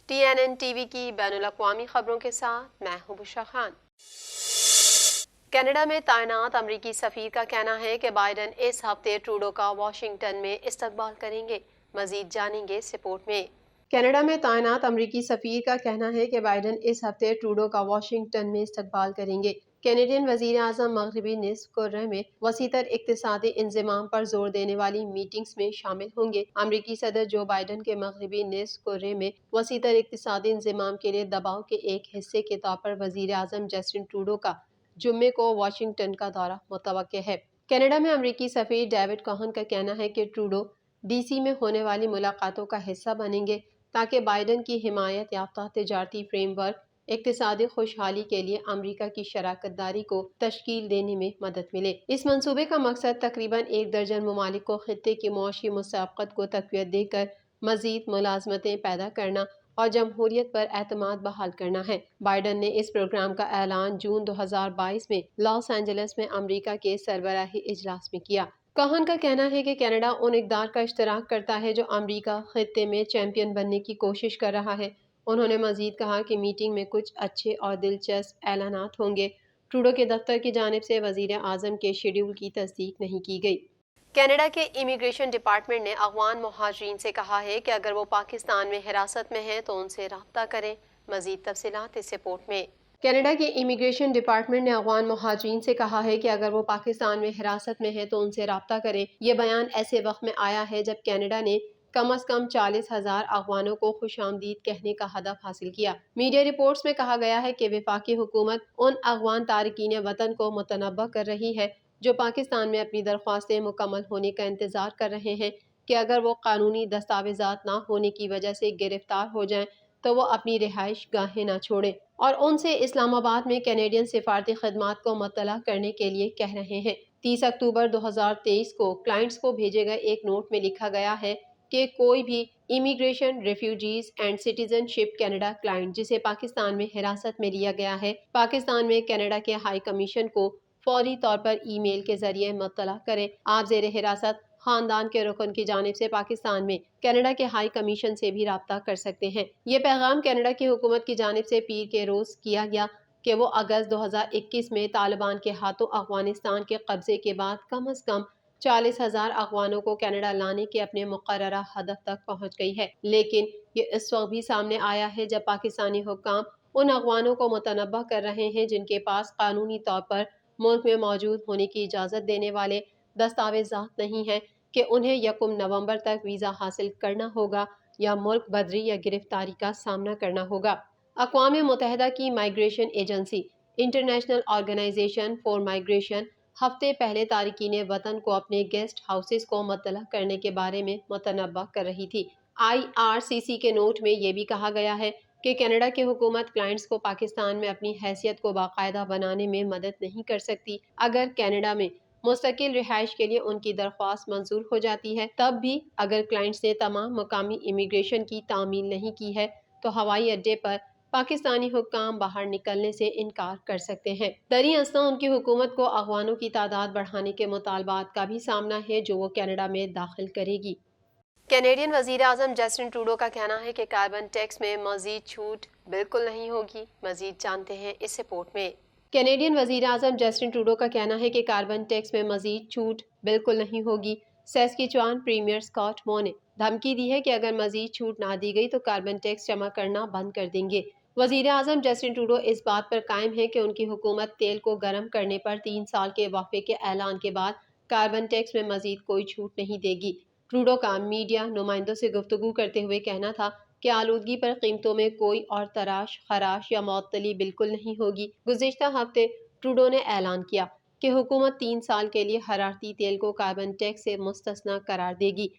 TNN TV की बैनुल-अक़वामी खबरों के साथ मैं हूं बुशरा खान। कनाडा में तैनात अमरीकी सफ़ीर का कहना है कि बाइडन इस हफ्ते ट्रूडो का वाशिंगटन में इस्तकबाल करेंगे। मजीद जानेंगे इस रिपोर्ट में। कनाडा में तैनात अमरीकी सफ़ीर का कहना है कि बाइडन इस हफ्ते ट्रूडो का वाशिंगटन में इस्तकबाल करेंगे। कैनेडियन वज़ीर आज़म मग़रिबी निस्फ़ कुर्रे में वसीतर इक़्तिसादी इंज़माम पर जोर देने वाली मीटिंग्स में शामिल होंगे। अमरीकी सदर जो बाइडन के मग़रिबी निस्फ़ कुर्रे में वसीतर इक़्तिसादी इंज़माम के लिए दबाव के एक हिस्से के तौर पर वज़ीर आज़म जस्टिन ट्रूडो का जुम्मे को वाशिंगटन का दौरा मुतवक्के है। कनाडा में अमरीकी सफ़ीर डेविड कोहन का कहना है कि ट्रूडो DC में होने वाली मुलाकातों का हिस्सा बनेंगे ताकि बाइडन की हिमायत याफ्ता तिजारती फ्रेमवर्क इक़्तिसादी खुशहाली के लिए अमरीका की शराकतदारी को तश्कील देने में मदद मिले। इस मंसूबे का मकसद तकरीबन 1 दर्जन ममालिक को खित्ते की मुआशी मुसाबकत को तक़वियत देकर मज़ीद मुलाज़मतें पैदा करना और जमहूरियत पर एतमाद बहाल करना है। बाइडन ने इस प्रोग्राम का ऐलान जून 2022 में लॉस एंजलिस में अमरीका के सरबराही इजलास में किया। कोहन का कहना है कि कनाडा उन इक़दार का इश्तराक करता है जो अमरीका खित्ते में चैंपियन बनने की कोशिश कर रहा है। उन्होंने मजीद कहा कि मीटिंग में कुछ अच्छे और दिलचस्प ऐलानात होंगे। ट्रूडो के दफ्तर की जानिब से वज़ीर आज़म के शेड्यूल की तस्दीक नहीं की गई। कनाडा के इमिग्रेशन डिपार्टमेंट ने अफ़गान मुहाजिरीन से कहा है कि अगर वो पाकिस्तान में हिरासत में हैं तो उनसे रब्ता करें। मज़ीद तफसीलात इस रिपोर्ट में। कनाडा के इमिग्रेशन डिपार्टमेंट ने अफ़गान मुहाजिरीन से कहा है कि अगर वो पाकिस्तान में हिरासत में है तो उनसे रब्ता करें। ये बयान ऐसे वक्त में आया है जब कनाडा ने कम अज़ कम 40,000 अफ़गानों को खुशामदीद कहने का हदफ हासिल किया। मीडिया रिपोर्ट्स में कहा गया है कि वफाकी हुकूमत उन अफ़गान तारकीन वतन को मुतनब्बा कर रही है जो पाकिस्तान में अपनी दरख्वास्तें मुकम्मल होने का इंतज़ार कर रहे हैं कि अगर वो कानूनी दस्तावेज़ात ना होने की वजह से गिरफ्तार हो जाएं तो वो अपनी रिहाइश गाहें ना छोड़ें और उनसे इस्लामाबाद में कैनेडियन सिफारती खदमात को मुत्तला करने के लिए कह रहे हैं। 30 अक्टूबर 2023 को क्लाइंट्स को भेजे गए एक नोट में लिखा गया है कि कोई भी immigration, refugees and citizenship Canada client जिसे पाकिस्तान में हिरासत में लिया गया है, पाकिस्तान में कनाडा के हाई कमीशन को फौरी तौर पर ईमेल के जरिए मुत्तला करें। आप ज़ेर हिरासत खानदान के रुकन की जानिब से पाकिस्तान में कनाडा के हाई कमीशन से भी राब्ता कर सकते हैं। ये पैगाम कनाडा की हुकूमत की जानिब से पीर के रोज़ किया गया कि वो अगस्त 2021 में तालिबान के हाथों अफगानिस्तान के कब्जे के बाद कम अज़ कम 40,000 अफगानों को कनाडा लाने के अपने मुकर्ररा हदफ तक पहुँच गई है। लेकिन ये इस वक्त भी सामने आया है जब पाकिस्तानी हुक्काम उन अफगानों को मुतनब्बा कर रहे हैं जिनके पास कानूनी तौर पर मुल्क में मौजूद होने की इजाज़त देने वाले दस्तावेज़ात नहीं हैं कि उन्हें 1 नवंबर तक वीज़ा हासिल करना होगा या मुल्क बदरी या गिरफ्तारी का सामना करना होगा। अक़वाम मुत्तहिदा की migration agency International Organization for Migration हफ्ते पहले तारकीन वतन को अपने गेस्ट हाउसेस को मुत्तला करने के बारे में मुतनब्बा कर रही थी। IRCC के नोट में ये भी कहा गया है कि कनाडा की हुकूमत क्लाइंट्स को पाकिस्तान में अपनी हैसियत को बाकायदा बनाने में मदद नहीं कर सकती। अगर कनाडा में मुस्तकिल रिहाइश के लिए उनकी दरख्वास्त मंजूर हो जाती है, तब भी अगर क्लाइंट्स ने तमाम मकामी इमिग्रेशन की तामील नहीं की है तो हवाई अड्डे पर पाकिस्तानी हुक्काम बाहर निकलने से इनकार कर सकते हैं। दरी असना उनकी हुकूमत को अफगानों की तादाद बढ़ाने के मुतालबात का भी सामना है जो वो कनाडा में दाखिल करेगी। कैनेडियन वज़ीर आज़म जस्टिन ट्रूडो का कहना है कि कार्बन टैक्स में मज़ीद छूट बिल्कुल नहीं होगी। मज़ीद जानते हैं इस रिपोर्ट में। कैनेडियन वज़ीर आज़म जस्टिन ट्रूडो का कहना है कि कार्बन टैक्स में मज़ीद छूट बिल्कुल नहीं होगी। सैस्किचुआन प्रीमियर स्कॉट मो ने धमकी दी है कि अगर मज़ीद छूट ना दी गई तो कार्बन टैक्स जमा करना बंद कर देंगे। वज़ीर आज़म जस्टिन ट्रूडो इस बात पर कायम है कि उनकी हुकूमत तेल को गर्म करने पर 3 साल के वक़्फ़े के ऐलान के बाद कार्बन टैक्स में मज़ीद कोई छूट नहीं देगी। ट्रूडो का मीडिया नुमाइंदों से गुफ्तगू करते हुए कहना था कि आलूदगी पर कीमतों में कोई और तराश खराश या मअतली बिल्कुल नहीं होगी। गुज़िश्ता हफ्ते ट्रूडो ने ऐलान किया कि हुकूमत 3 साल के लिए हरारती तेल को कार्बन टैक्स से मुस्तस्ना करार देगी।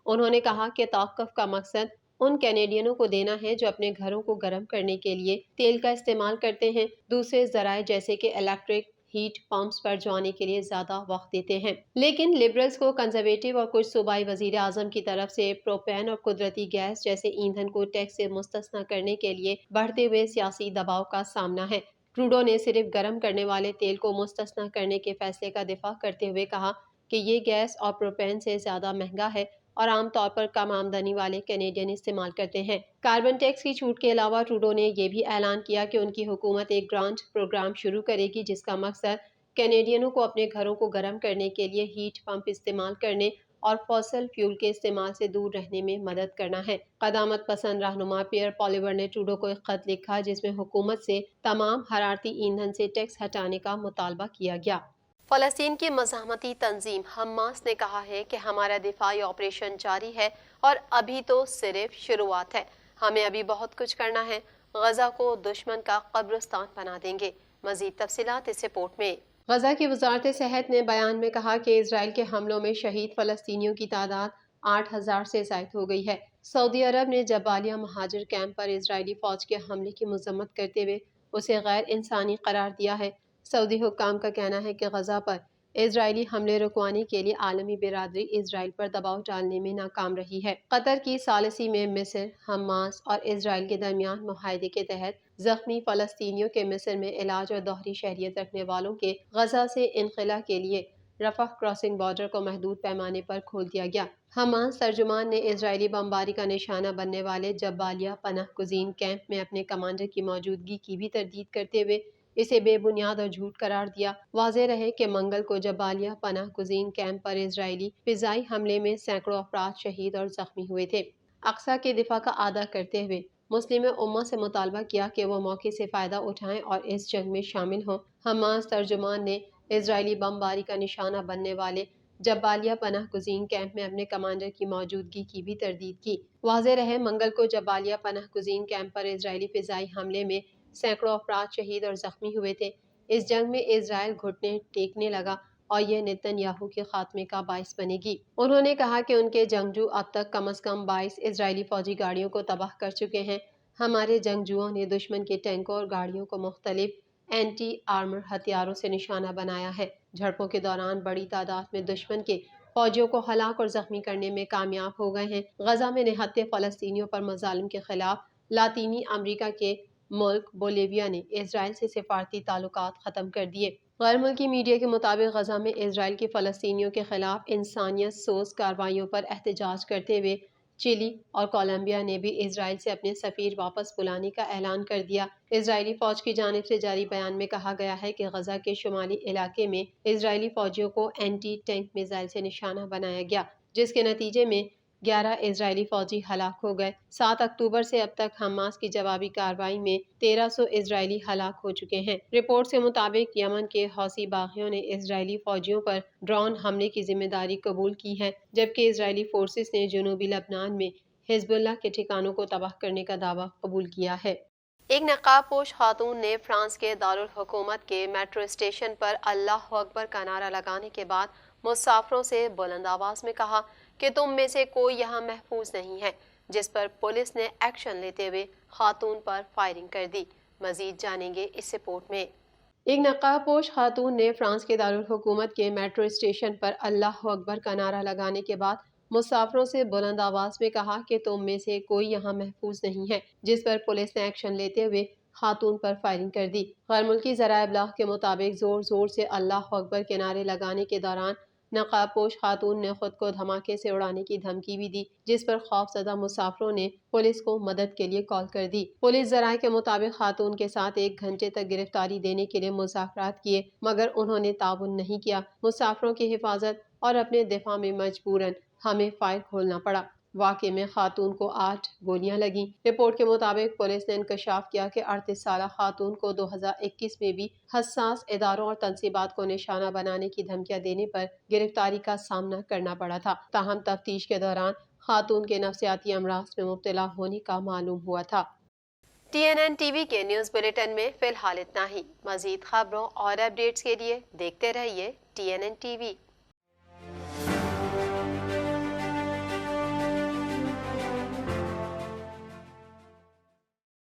उन्होंने कहा कि तौक़्फ़ का मकसद उन कैनेडियनों को देना है जो अपने घरों को गर्म करने के लिए तेल का इस्तेमाल करते हैं, दूसरे ज़राए जैसे कि इलेक्ट्रिक हीट पंप्स पर जाने के लिए ज़्यादा वक्त देते हैं। लेकिन लिबरल्स को कंजर्वेटिव और कुछ सूबाई वज़ीर आज़म की तरफ से प्रोपेन और कुदरती गैस जैसे ईंधन को टैक्स से मुस्तस्ना करने के लिए बढ़ते हुए सियासी दबाव का सामना है। ट्रूडो ने सिर्फ गर्म करने वाले तेल को मुस्तस्ना करने के फैसले का दिफा करते हुए कहा कि ये गैस और प्रोपेन से ज़्यादा महंगा है اور عام طور پر کم آمدنی والے کینیڈین استعمال کرتے ہیں۔ کاربن ٹیکس کی چھوٹ کے علاوہ ٹروڈو نے یہ بھی اعلان کیا کہ ان کی حکومت ایک گرانٹ پروگرام شروع کرے گی جس کا مقصد کینیڈینوں کو اپنے گھروں کو گرم کرنے کے لیے ہیٹ پمپ استعمال کرنے اور فوسل فیول کے استعمال سے دور رہنے میں مدد کرنا ہے۔ قدامت پسند رہنما پیئر پالیور نے ٹروڈو کو ایک خط لکھا جس میں حکومت سے تمام حرارتی ایندھن سے ٹیکس ہٹانے کا مطالبہ کیا گیا۔ فلسطین کی مزاحمتی تنظیم حماس نے کہا ہے کہ ہمارا دفاعی آپریشن جاری ہے اور ابھی تو صرف شروعات ہے، ہمیں ابھی بہت کچھ کرنا ہے، غزہ کو دشمن کا قبرستان بنا دیں گے۔ مزید تفصیلات اس رپورٹ میں۔ غزہ کی وزارت صحت نے بیان میں کہا کہ اسرائیل کے حملوں میں شہید فلسطینیوں کی تعداد 8,000 سے زائد ہو گئی ہے۔ سعودی عرب نے جبالیہ مہاجر کیمپ پر اسرائیلی فوج کے حملے کی مذمت کرتے ہوئے اسے غیر انسانی قرار دیا ہے۔ سعودی حکام کا کہنا ہے کہ غزہ پر اسرائیلی حملے رکوانے کے لیے عالمی برادری اسرائیل پر دباؤ ڈالنے میں ناکام رہی ہے۔ قطر کی ثالثی میں مصر، حماس اور اسرائیل کے درمیان معاہدے کے تحت زخمی فلسطینیوں کے مصر میں علاج اور دوہری شہریت رکھنے والوں کے غزہ سے انخلا کے لیے رفح کراسنگ بارڈر کو محدود پیمانے پر کھول دیا گیا۔ حماس ترجمان نے اسرائیلی بمباری کا نشانہ بننے والے جبالیہ پناہ گزین کیمپ میں اپنے کمانڈر کی موجودگی کی بھی تردید کرتے ہوئے اسے بے بنیاد اور جھوٹ قرار دیا۔ واضح رہے کہ منگل کو جبالیہ پناہ گزین کیمپ پر اسرائیلی فضائی حملے میں سینکڑوں افراد شہید اور زخمی ہوئے تھے۔ اقصی کے دفاع کا اعادہ کرتے ہوئے مسلم امہ سے مطالبہ کیا کہ وہ موقع سے فائدہ اٹھائیں اور اس جنگ میں شامل ہوں۔ حماس ترجمان نے اسرائیلی بمباری کا نشانہ بننے والے جبالیہ پناہ گزین کیمپ میں اپنے کمانڈر کی موجودگی کی بھی تردید کی۔ واضح رہے منگل کو جبالیہ پناہ گزین کیمپ پر اسرائیلی فضائی حملے میں سینکڑوں افراد شہید اور زخمی ہوئے تھے۔ اس جنگ میں اسرائیل گھٹنے ٹیکنے لگا اور یہ نتن یاہو کے خاتمے کا باعث بنے گی۔ انہوں نے کہا کہ ان کے جنگجو اب تک از کم 22 اسرائیلی فوجی گاڑیوں کو تباہ کر چکے ہیں۔ ہمارے جنگجوؤں نے دشمن کے ٹینکوں اور گاڑیوں کو مختلف اینٹی آرمر ہتھیاروں سے نشانہ بنایا ہے۔ جھڑپوں کے دوران بڑی تعداد میں دشمن کے فوجیوں کو ہلاک اور زخمی کرنے میں کامیاب ہو گئے ہیں۔ غزہ میں نہتے فلسطینیوں پر مظالم کے خلاف لاطینی امریکا کے ملک بولیویا نے اسرائیل سے سفارتی تعلقات ختم کر دیے۔ غیر ملکی میڈیا کے مطابق غزہ میں اسرائیل کی فلسطینیوں کے خلاف انسانیت سوز کارروائیوں پر احتجاج کرتے ہوئے چلی اور کولمبیا نے بھی اسرائیل سے اپنے سفیر واپس بلانے کا اعلان کر دیا۔ اسرائیلی فوج کی جانب سے جاری بیان میں کہا گیا ہے کہ غزہ کے شمالی علاقے میں اسرائیلی فوجیوں کو اینٹی ٹینک میزائل سے نشانہ بنایا گیا، جس کے نتیجے میں 11 اسرائیلی فوجی ہلاک ہو گئے۔ 7 اکتوبر سے اب تک حماس کی جوابی کارروائی میں 1300 اسرائیلی ہلاک ہو چکے ہیں۔ رپورٹ کے مطابق یمن کے حوثی باغیوں نے اسرائیلی فوجیوں پر ڈرون حملے کی ذمہ داری قبول کی ہے، جبکہ اسرائیلی فورسز نے جنوبی لبنان میں حزب اللہ کے ٹھکانوں کو تباہ کرنے کا دعویٰ قبول کیا ہے۔ ایک نقاب پوش خاتون نے فرانس کے دارالحکومت کے میٹرو اسٹیشن پر اللہ اکبر کا نعرہ لگانے کے بعد مسافروں سے بلند آواز میں کہا کہ تم میں سے کوئی یہاں محفوظ نہیں ہے، جس پر پولیس نے ایکشن لیتے ہوئے خاتون پر فائرنگ کر دی۔ مزید جانیں گے اس رپورٹ میں۔ ایک نقاب پوش خاتون نے فرانس کے دارالحکومت کے میٹرو اسٹیشن پر اللہ اکبر کا نعرہ لگانے کے بعد مسافروں سے بلند آواز میں کہا کہ تم میں سے کوئی یہاں محفوظ نہیں ہے، جس پر پولیس نے ایکشن لیتے ہوئے خاتون پر فائرنگ کر دی۔ غیر ملکی ذرائع ابلاغ کے مطابق زور زور سے اللہ اکبر کے نعرے لگانے کے دوران نقاب پوش خاتون نے خود کو دھماکے سے اڑانے کی دھمکی بھی دی، جس پر خوف زدہ مسافروں نے پولیس کو مدد کے لیے کال کر دی۔ پولیس ذرائع کے مطابق خاتون کے ساتھ 1 گھنٹے تک گرفتاری دینے کے لیے مذاکرات کیے، مگر انہوں نے تعاون نہیں کیا۔ مسافروں کی حفاظت اور اپنے دفاع میں مجبوراً ہمیں فائر کھولنا پڑا۔ واقعے میں خاتون کو 8 گولیاں لگیں۔ رپورٹ کے مطابق پولیس نے انکشاف کیا کہ 38 سالہ خاتون کو 2021 میں بھی حساس اداروں اور تنصیبات کو نشانہ بنانے کی دھمکیاں دینے پر گرفتاری کا سامنا کرنا پڑا تھا، تاہم تفتیش کے دوران خاتون کے نفسیاتی امراض میں مبتلا ہونے کا معلوم ہوا تھا۔ TNN ٹی وی کے نیوز بلیٹن میں فی الحال اتنا ہی۔ مزید خبروں اور اپڈیٹس کے لیے دیکھتے رہیے TNN ٹی وی۔